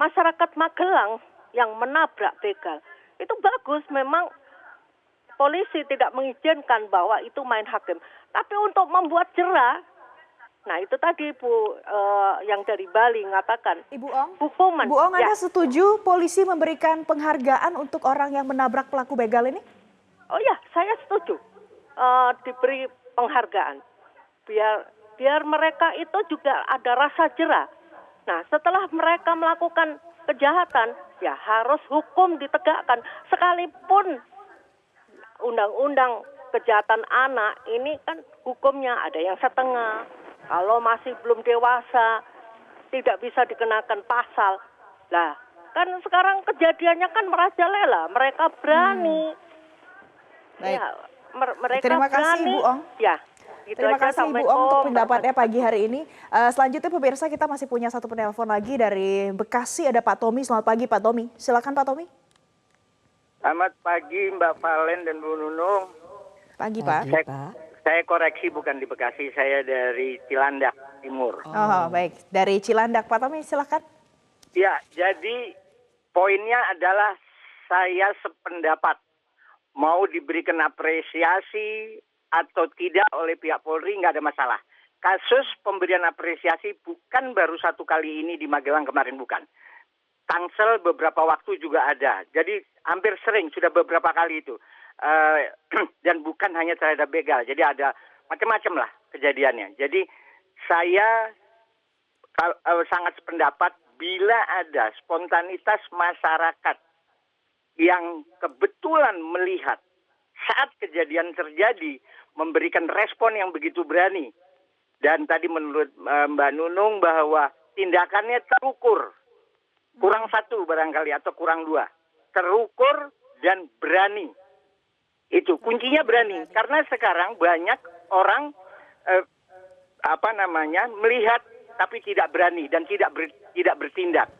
masyarakat Magelang yang menabrak begal, itu bagus. Memang polisi tidak mengizinkan bahwa itu main hakim. Tapi untuk membuat jerah, nah itu tadi Bu yang dari Bali mengatakan, Ibu Ong, hukuman. Ibu Ong, Ya. Anda setuju polisi memberikan penghargaan untuk orang yang menabrak pelaku begal ini? Oh ya, saya setuju diberi penghargaan. Biar mereka itu juga ada rasa jerah. Nah, setelah mereka melakukan kejahatan, ya harus hukum ditegakkan. Sekalipun undang-undang kejahatan anak ini kan hukumnya ada yang setengah. Kalau masih belum dewasa, tidak bisa dikenakan pasal. Lah, kan sekarang kejadiannya kan merajalela. Mereka berani. Baik. Ya, mereka Terima kasih berani. Ibu Ong. Ya. Gitu Terima aja. kasih Ibu Ong untuk pendapatnya pagi hari ini. Selanjutnya pemirsa kita masih punya satu penelpon lagi dari Bekasi, ada Pak Tommy. Selamat pagi Pak Tommy. Silakan Pak Tommy. Selamat pagi Mbak Valen dan Bu Nunung. Pagi Pak. Saya koreksi bukan di Bekasi, saya dari Cilandak Timur. Oh, baik. Dari Cilandak Pak Tommy silakan. Ya, jadi poinnya adalah saya sependapat. Mau diberikan apresiasi atau tidak oleh pihak Polri nggak ada masalah. Kasus pemberian apresiasi bukan baru satu kali ini di Magelang kemarin, bukan. Tangsel beberapa waktu juga ada. Jadi hampir sering, sudah beberapa kali itu. Dan bukan hanya terhadap begal. Jadi ada macam-macam lah kejadiannya. Jadi saya sangat sependapat bila ada spontanitas masyarakat yang kebetulan melihat saat kejadian terjadi memberikan respon yang begitu berani. Dan tadi menurut Mbak Nunung bahwa tindakannya terukur. Kurang satu barangkali atau kurang dua. Terukur dan berani. Itu kuncinya berani. Karena sekarang banyak orang melihat tapi tidak berani dan tidak bertindak.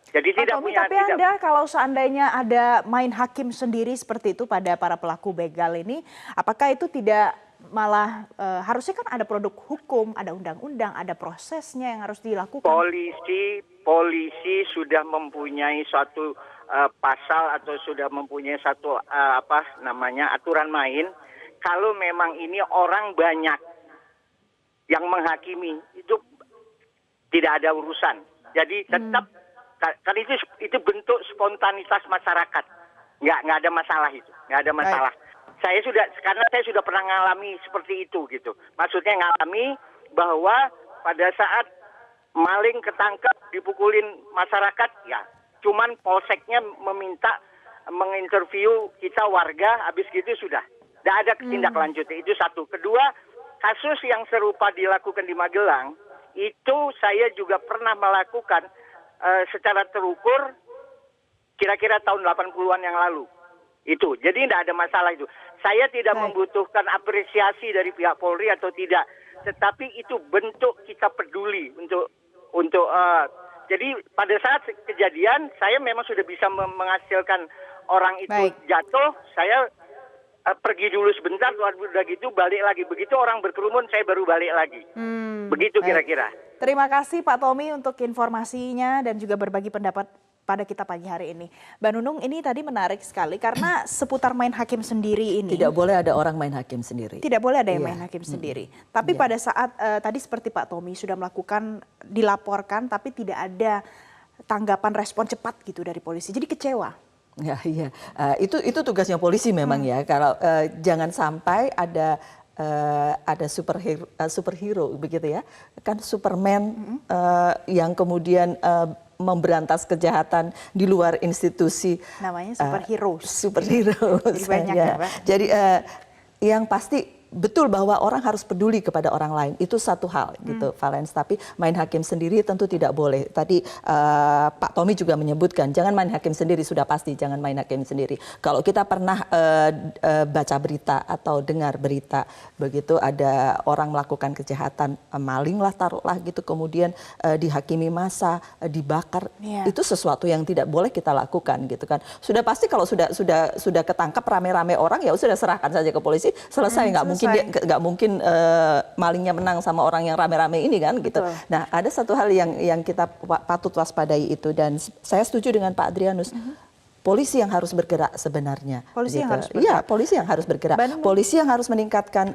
Jadi Pak tidak Tommy, punya. tapi Anda kalau seandainya ada main hakim sendiri seperti itu pada para pelaku begal ini, apakah itu tidak malah harusnya kan ada produk hukum, ada undang-undang, ada prosesnya yang harus dilakukan? Polisi sudah mempunyai suatu pasal atau sudah mempunyai satu aturan main. Kalau memang ini orang banyak yang menghakimi, itu tidak ada urusan. Jadi tetap kan itu bentuk spontanitas masyarakat, nggak ada masalah itu, nggak ada masalah. Karena saya sudah pernah mengalami seperti itu gitu. Maksudnya ngalami bahwa pada saat maling ketangkep dipukulin masyarakat, ya cuman polseknya meminta menginterview kita warga, habis gitu sudah, nggak ada tindak lanjut. Itu satu. Kedua, kasus yang serupa dilakukan di Magelang itu saya juga pernah melakukan secara terukur kira-kira tahun 80-an yang lalu. Itu. Jadi tidak ada masalah itu. Saya tidak membutuhkan apresiasi dari pihak Polri atau tidak. tetapi itu bentuk kita peduli untuk jadi pada saat kejadian saya memang sudah bisa menghasilkan orang itu jatuh, saya pergi dulu sebentar, udah gitu balik lagi. Begitu orang berkerumun, saya baru balik lagi. Begitu kira-kira. Terima kasih Pak Tommy untuk informasinya dan juga berbagi pendapat pada kita pagi hari ini. Mbak Nunung, ini tadi menarik sekali karena seputar main hakim sendiri ini. Tidak boleh ada orang main hakim sendiri. Tidak boleh ada yang main hakim sendiri. Tapi pada saat tadi seperti Pak Tommy sudah melakukan, dilaporkan tapi tidak ada tanggapan respon cepat gitu dari polisi. Jadi kecewa. Ya, iya. Itu tugasnya polisi memang ya. Kalau jangan sampai ada superhero begitu ya. Kan Superman yang kemudian memberantas kejahatan di luar institusi. Namanya superhero. Superhero. Jadi banyak ya, Pak. Jadi yang pasti betul bahwa orang harus peduli kepada orang lain, itu satu hal gitu, Valens. Tapi main hakim sendiri tentu tidak boleh. Tadi Pak Tommy juga menyebutkan jangan main hakim sendiri, sudah pasti jangan main hakim sendiri. Kalau kita pernah baca berita atau dengar berita begitu ada orang melakukan kejahatan, maling lah taruhlah gitu, kemudian dihakimi massa, dibakar, itu sesuatu yang tidak boleh kita lakukan gitu kan. Sudah pasti kalau sudah ketangkap rame-rame orang ya sudah serahkan saja ke polisi, selesai. Nggak mungkin malingnya menang sama orang yang rame-rame ini kan gitu. Betul. Nah, ada satu hal yang kita patut waspadai itu, dan saya setuju dengan Pak Adrianus. Polisi yang harus bergerak sebenarnya. Polisi gitu. yang harus bergerak. Iya, polisi yang harus bergerak. Polisi yang harus meningkatkan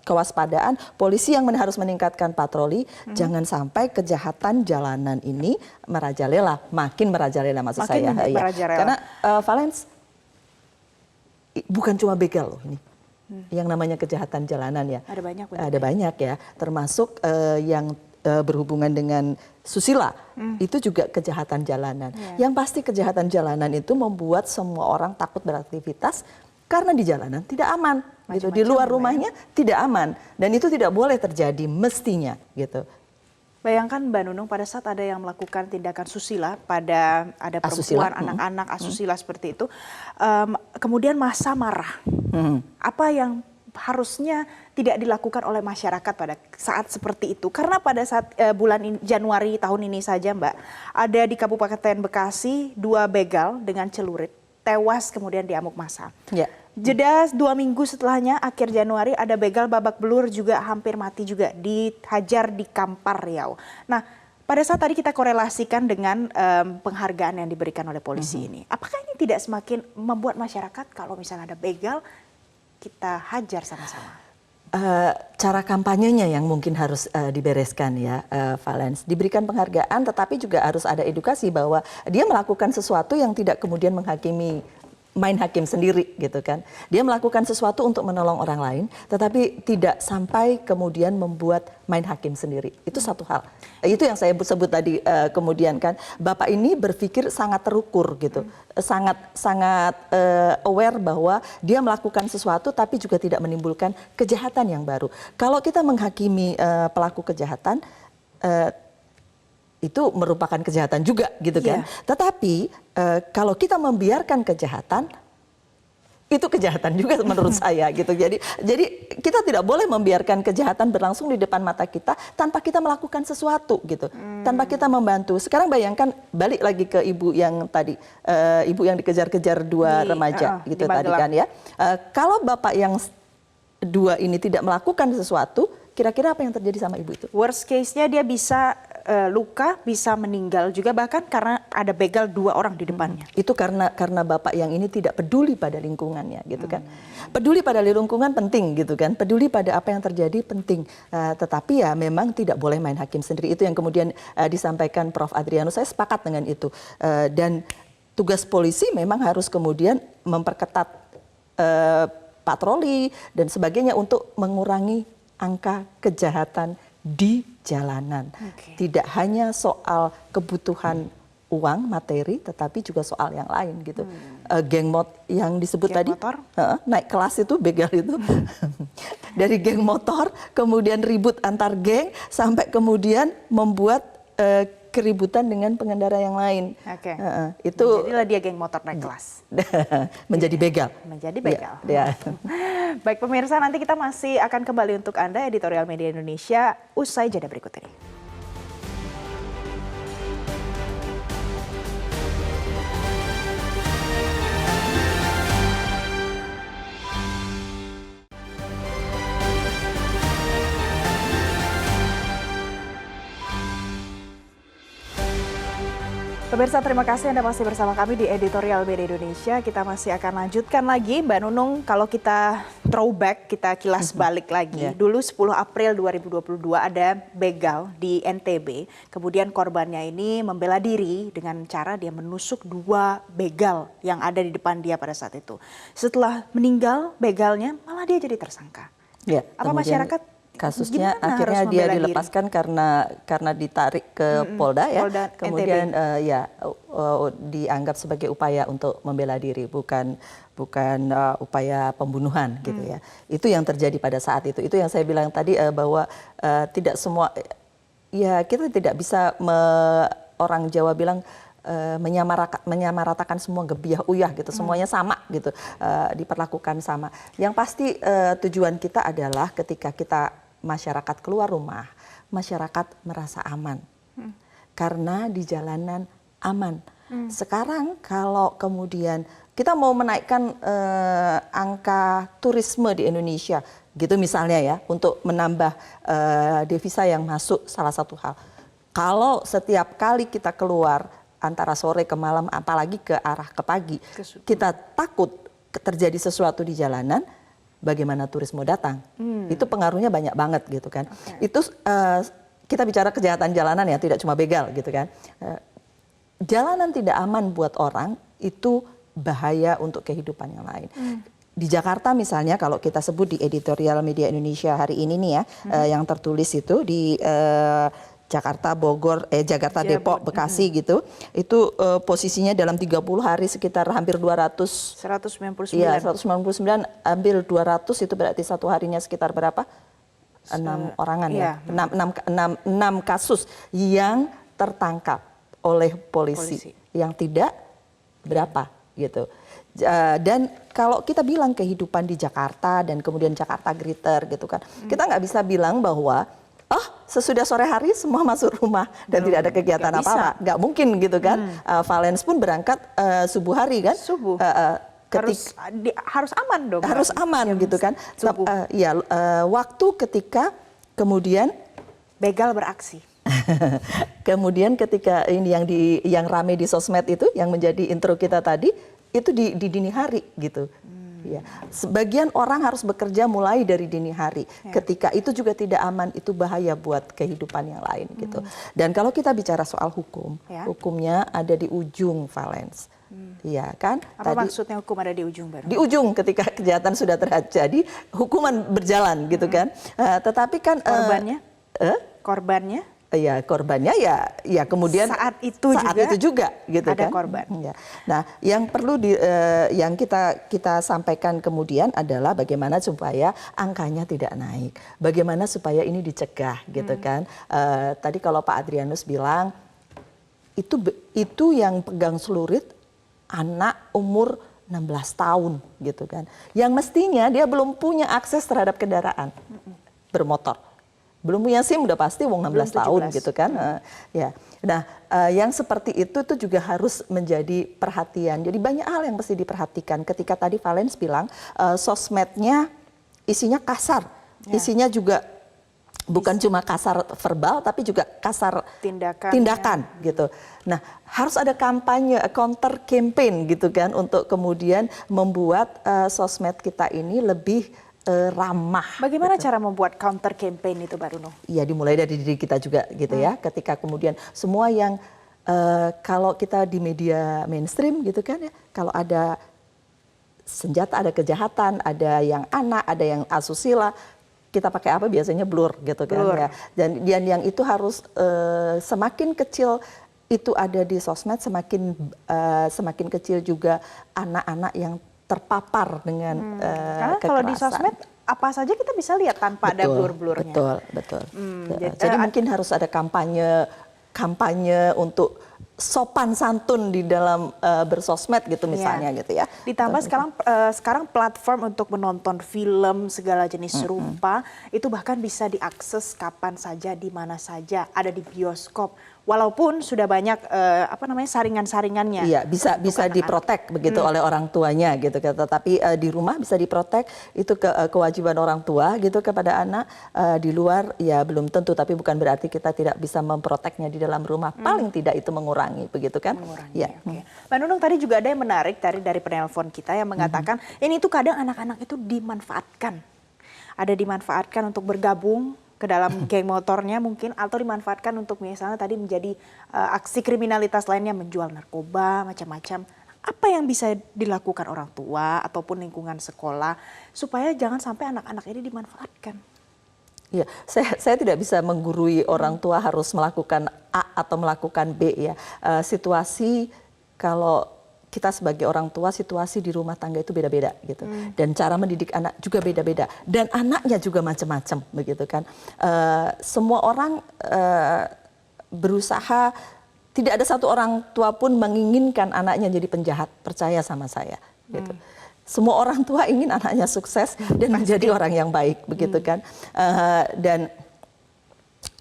kewaspadaan, polisi yang harus meningkatkan patroli. Jangan sampai kejahatan jalanan ini merajalela, makin merajalela maksud saya. Karena Valens, bukan cuma begal loh ini. Yang namanya kejahatan jalanan ya. Ada banyak. Ada banyak ya, termasuk yang berhubungan dengan susila, itu juga kejahatan jalanan. Yang pasti kejahatan jalanan itu membuat semua orang takut beraktivitas karena di jalanan tidak aman. Gitu. Di luar rumahnya tidak aman, dan itu tidak boleh terjadi mestinya gitu. Bayangkan Mbak Nunung pada saat ada yang melakukan tindakan susila pada ada perempuan, anak-anak asusila seperti itu, kemudian massa marah. Apa yang harusnya tidak dilakukan oleh masyarakat pada saat seperti itu? Karena pada saat bulan Januari tahun ini saja Mbak, ada di Kabupaten Bekasi 2 begal dengan celurit tewas kemudian diamuk massa. Jeda 2 minggu setelahnya, akhir Januari, ada begal babak belur juga hampir mati juga, dihajar di Kampar Riau. Nah, pada saat tadi kita korelasikan dengan penghargaan yang diberikan oleh polisi ini. Apakah ini tidak semakin membuat masyarakat kalau misalnya ada begal, kita hajar sama-sama? Cara kampanyenya yang mungkin harus dibereskan ya, Valens. Diberikan penghargaan, tetapi juga harus ada edukasi bahwa dia melakukan sesuatu yang tidak kemudian menghakimi, main hakim sendiri gitu kan. Dia melakukan sesuatu untuk menolong orang lain, tetapi tidak sampai kemudian membuat main hakim sendiri. Itu satu hal. Itu yang saya sebut tadi, kemudian kan Bapak ini berpikir sangat terukur gitu. Sangat aware bahwa dia melakukan sesuatu tapi juga tidak menimbulkan kejahatan yang baru. Kalau kita menghakimi pelaku kejahatan, itu merupakan kejahatan juga gitu kan. Tetapi kalau kita membiarkan kejahatan, itu kejahatan juga menurut saya gitu. Jadi kita tidak boleh membiarkan kejahatan berlangsung di depan mata kita tanpa kita melakukan sesuatu gitu. Tanpa kita membantu. Sekarang bayangkan, balik lagi ke ibu yang tadi, ibu yang dikejar-kejar 2 remaja gitu tadi kan ya. Kalau bapak yang 2 ini tidak melakukan sesuatu, kira-kira apa yang terjadi sama ibu itu? Worst case-nya dia bisa luka, bisa meninggal juga, bahkan karena ada begal 2 orang di depannya. Itu karena bapak yang ini tidak peduli pada lingkungannya gitu kan. Peduli pada lingkungan penting gitu kan. Peduli pada apa yang terjadi penting. Tetapi ya memang tidak boleh main hakim sendiri. Itu yang kemudian disampaikan Prof. Adrianus. Saya sepakat dengan itu. Dan tugas polisi memang harus kemudian memperketat patroli dan sebagainya untuk mengurangi angka kejahatan di jalanan. Tidak hanya soal kebutuhan uang, materi, tetapi juga soal yang lain gitu. Geng yang disebut tadi, naik kelas itu, begal itu. Dari geng motor, kemudian ribut antar geng, sampai kemudian membuat keributan dengan pengendara yang lain. Oke. Itu Jadilah dia geng motor naik kelas. menjadi begal. Menjadi begal. Ya. Baik pemirsa, nanti kita masih akan kembali untuk Anda editorial Media Indonesia usai jeda berikut ini. Pemirsa, terima kasih Anda masih bersama kami di editorial Media Indonesia. Kita masih akan lanjutkan lagi, Mbak Nunung, kalau kita throwback, kita kilas balik lagi. Dulu 10 April 2022 ada begal di NTB. Kemudian korbannya ini membela diri dengan cara dia menusuk 2 begal yang ada di depan dia pada saat itu. Setelah meninggal begalnya, malah dia jadi tersangka. Ya, apa masyarakat kasusnya gimana akhirnya harus dia membela dilepaskan karena ditarik ke Polda ya, Polda kemudian dianggap sebagai upaya untuk membela diri, bukan upaya pembunuhan gitu ya. Itu yang terjadi pada saat itu. Itu yang saya bilang tadi bahwa tidak semua, ya kita tidak bisa orang Jawa bilang menyamaratakan semua gebiah uyah gitu, semuanya sama gitu, diperlakukan sama. Yang pasti tujuan kita adalah ketika kita masyarakat keluar rumah, masyarakat merasa aman karena di jalanan aman. Sekarang kalau kemudian kita mau menaikkan angka turisme di Indonesia gitu misalnya ya, untuk menambah devisa yang masuk, salah satu hal. Kalau setiap kali kita keluar antara sore ke malam, apalagi ke arah ke pagi, kita takut terjadi sesuatu di jalanan, bagaimana turis mau datang? Itu pengaruhnya banyak banget gitu kan. Itu kita bicara kejahatan jalanan ya, tidak cuma begal gitu kan. Jalanan tidak aman buat orang, itu bahaya untuk kehidupan yang lain. Di Jakarta misalnya, kalau kita sebut di editorial Media Indonesia hari ini nih ya, yang tertulis itu di Jakarta, Bogor, Jakarta, Depok, Bekasi gitu. Itu posisinya dalam 30 hari sekitar hampir 199. Iya, 199 ambil 200 itu berarti satu harinya sekitar berapa? 6 orangan ya. 6 kasus yang tertangkap oleh polisi. Yang tidak berapa gitu. Dan kalau kita bilang kehidupan di Jakarta dan kemudian Jakarta Greater gitu kan. Kita nggak bisa bilang bahwa sesudah sore hari semua masuk rumah dan tidak ada kegiatan apa-apa. Nggak mungkin gitu kan. Valens pun berangkat subuh hari kan. Subuh. Harus aman dong. Harus aman gitu kan. Waktu ketika kemudian begal beraksi. Kemudian ketika ini yang rame di sosmed itu, yang menjadi intro kita tadi, itu di dini hari gitu. Ya. Sebagian orang harus bekerja mulai dari dini hari. Ketika itu juga tidak aman, itu bahaya buat kehidupan yang lain gitu. Dan kalau kita bicara soal hukum, hukumnya ada di ujung, Valens. Iya kan? Apa maksudnya hukum ada di ujung, Baru? Di ujung ketika kejahatan sudah terjadi, hukuman berjalan gitu kan. Tetapi kan korbannya? Korbannya? Ya korbannya ya kemudian saat itu juga gitu ada kan korban. Ya. Nah yang perlu yang kita sampaikan kemudian adalah bagaimana supaya angkanya tidak naik, bagaimana supaya ini dicegah gitu kan. Tadi kalau Pak Adrianus bilang itu yang pegang celurit anak umur 16 tahun gitu kan, yang mestinya dia belum punya akses terhadap kendaraan bermotor. Belum punya SIM udah pasti wong 16 tahun gitu kan. Ya. Nah, yang seperti itu tuh juga harus menjadi perhatian. Jadi banyak hal yang mesti diperhatikan. Ketika tadi Valens bilang sosmednya isinya kasar. Isinya juga bukan cuma kasar verbal tapi juga kasar tindakan gitu. Nah, harus ada kampanye counter campaign gitu kan untuk kemudian membuat sosmed kita ini lebih ramah. Bagaimana cara membuat counter campaign itu, Mbak Runo? Iya, dimulai dari diri kita juga gitu ya. Ketika kemudian semua yang kalau kita di media mainstream gitu kan ya, kalau ada senjata, ada kejahatan, ada yang anak, ada yang asusila, kita pakai apa biasanya blur gitu kan ya. Dan yang itu harus semakin kecil itu ada di sosmed, semakin kecil juga anak-anak yang terpapar dengan kekerasan. Kalau di sosmed apa saja kita bisa lihat tanpa ada blur-blurnya. Betul. Jadi mungkin harus ada kampanye kampanye untuk sopan santun di dalam bersosmed gitu misalnya gitu ya. Ditambah sekarang platform untuk menonton film segala jenis serupa itu bahkan bisa diakses kapan saja, di mana saja, ada di bioskop. Walaupun sudah banyak saringan-saringannya. Iya, bisa diprotek begitu oleh orang tuanya gitu. Tetapi di rumah bisa diprotek, itu kewajiban orang tua gitu kepada anak. Di luar ya belum tentu, tapi bukan berarti kita tidak bisa memproteknya di dalam rumah. Paling tidak itu mengurangi begitu kan? Mengurangi. Ya. Okay. Mbak Nunung, tadi juga ada yang menarik dari penelpon kita yang mengatakan ini tuh kadang anak-anak itu dimanfaatkan. Ada dimanfaatkan untuk bergabung ke dalam geng motornya mungkin, atau dimanfaatkan untuk misalnya tadi menjadi aksi kriminalitas lainnya, menjual narkoba, macam-macam. Apa yang bisa dilakukan orang tua ataupun lingkungan sekolah supaya jangan sampai anak-anak ini dimanfaatkan? Ya, saya tidak bisa menggurui orang tua harus melakukan A atau melakukan B ya. Situasi kalau kita sebagai orang tua, situasi di rumah tangga itu beda-beda gitu. Dan cara mendidik anak juga beda-beda. Dan anaknya juga macam-macam begitu kan. Semua orang berusaha, tidak ada satu orang tua pun menginginkan anaknya jadi penjahat, percaya sama saya gitu. Semua orang tua ingin anaknya sukses dan menjadi orang yang baik begitu kan. Dan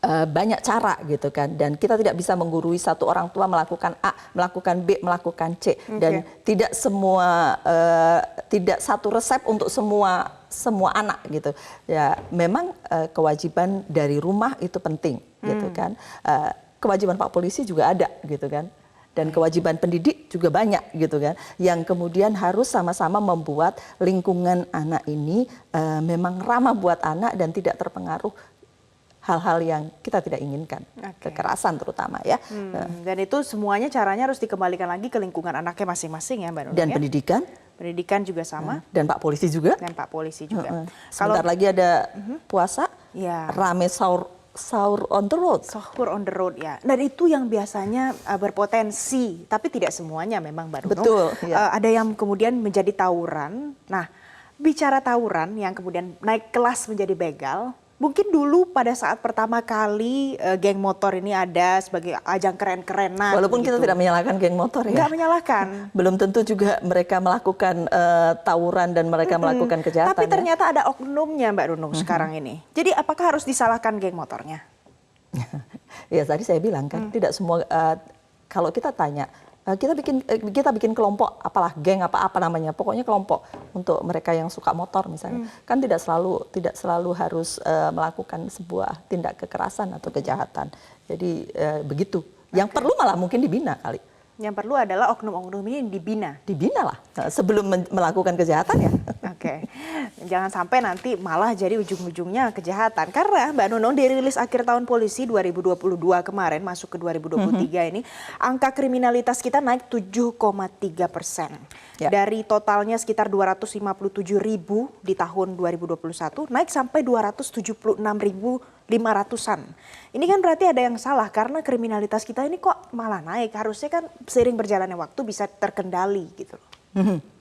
banyak cara gitu kan, dan kita tidak bisa menggurui satu orang tua melakukan A, melakukan B, melakukan C, dan tidak semua tidak satu resep untuk semua anak gitu ya. Memang kewajiban dari rumah itu penting gitu kan. Kewajiban Pak Polisi juga ada gitu kan, dan kewajiban pendidik juga banyak gitu kan, yang kemudian harus sama-sama membuat lingkungan anak ini memang ramah buat anak dan tidak terpengaruh hal-hal yang kita tidak inginkan, kekerasan terutama ya. Dan itu semuanya caranya harus dikembalikan lagi ke lingkungan anaknya masing-masing ya Mbak Nunung. Dan ya? pendidikan. Pendidikan juga sama. Dan Pak Polisi juga. Dan Pak Polisi juga. Sebentar lagi ada puasa, ya, rame sahur on the road. Sahur on the road ya. Dan itu yang biasanya berpotensi, tapi tidak semuanya memang Mbak Nunung. Betul. Ya. Ada yang kemudian menjadi tawuran. Nah, bicara tawuran yang kemudian naik kelas menjadi begal. Mungkin dulu pada saat pertama kali geng motor ini ada sebagai ajang keren-kerenan. Walaupun gitu. kita tidak menyalahkan geng motor ya. Nggak menyalahkan. Belum tentu juga mereka melakukan tawuran dan mereka melakukan kejahatan. Tapi ternyata ada oknumnya Mbak Nunung sekarang ini. Jadi apakah harus disalahkan geng motornya? Ya tadi saya bilang kan, tidak semua, kalau kita tanya, kita bikin kelompok, apalah geng apa namanya, pokoknya kelompok untuk mereka yang suka motor misalnya, kan tidak selalu harus melakukan sebuah tindak kekerasan atau kejahatan. Jadi begitu. Yang perlu malah mungkin dibina kali. Yang perlu adalah oknum-oknum ini dibina. Dibina lah sebelum melakukan kejahatan ya. Oke. Jangan sampai nanti malah jadi ujung-ujungnya kejahatan. Karena Mbak Nunung, dirilis akhir tahun polisi 2022 kemarin masuk ke 2023 ini, angka kriminalitas kita naik 7,3%. Ya. Dari totalnya sekitar 257.000 di tahun 2021 naik sampai 276.500-an. Ini kan berarti ada yang salah karena kriminalitas kita ini kok malah naik. Harusnya kan seiring berjalannya waktu bisa terkendali gitu loh.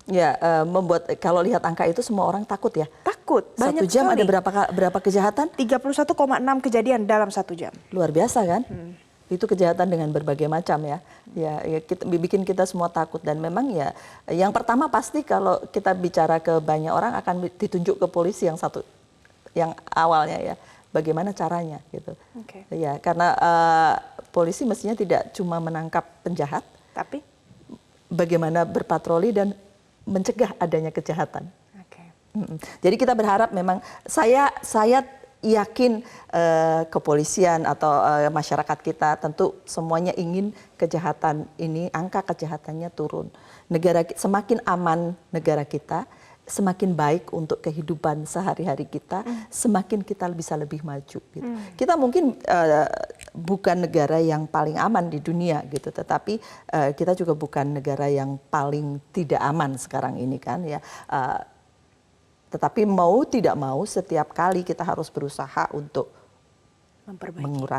Ya, membuat kalau lihat angka itu semua orang takut ya. Takut. Satu jam sekali. ada berapa kejahatan? 31,6 kejadian dalam 1 jam. Luar biasa kan? Itu kejahatan dengan berbagai macam ya. Ya bikin kita semua takut, dan memang ya yang pertama pasti kalau kita bicara ke banyak orang akan ditunjuk ke polisi yang awalnya ya. Bagaimana caranya gitu. Ya, karena polisi mestinya tidak cuma menangkap penjahat, tapi bagaimana berpatroli dan mencegah adanya kejahatan. Jadi kita berharap memang, saya yakin kepolisian atau masyarakat kita tentu semuanya ingin kejahatan ini, angka kejahatannya turun. Semakin aman negara kita, semakin baik untuk kehidupan sehari-hari kita, semakin kita bisa lebih maju. Gitu. Kita mungkin bukan negara yang paling aman di dunia, gitu, tetapi kita juga bukan negara yang paling tidak aman sekarang ini kan ya. Tetapi mau tidak mau setiap kali kita harus berusaha untuk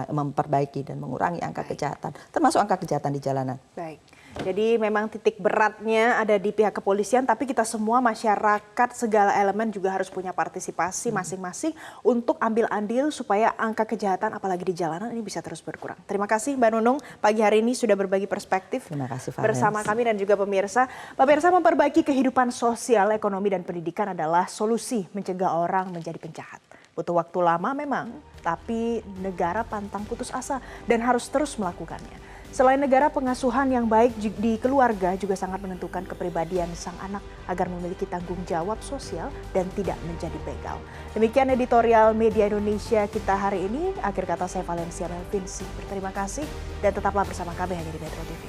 memperbaiki dan mengurangi angka kejahatan, termasuk angka kejahatan di jalanan. Baik. Jadi memang titik beratnya ada di pihak kepolisian, tapi kita semua masyarakat segala elemen juga harus punya partisipasi masing-masing untuk ambil andil supaya angka kejahatan apalagi di jalanan ini bisa terus berkurang. Terima kasih Mbak Nunung pagi hari ini sudah berbagi perspektif Terima kasih, bersama kami dan juga pemirsa. Pemirsa, memperbaiki kehidupan sosial, ekonomi dan pendidikan adalah solusi mencegah orang menjadi penjahat. Butuh waktu lama memang, tapi negara pantang putus asa dan harus terus melakukannya. Selain negara, pengasuhan yang baik di keluarga juga sangat menentukan kepribadian sang anak agar memiliki tanggung jawab sosial dan tidak menjadi begal. Demikian editorial Media Indonesia kita hari ini. Akhir kata saya Valencia Melvinsi. Berterima kasih dan tetaplah bersama kami hanya di Metro TV.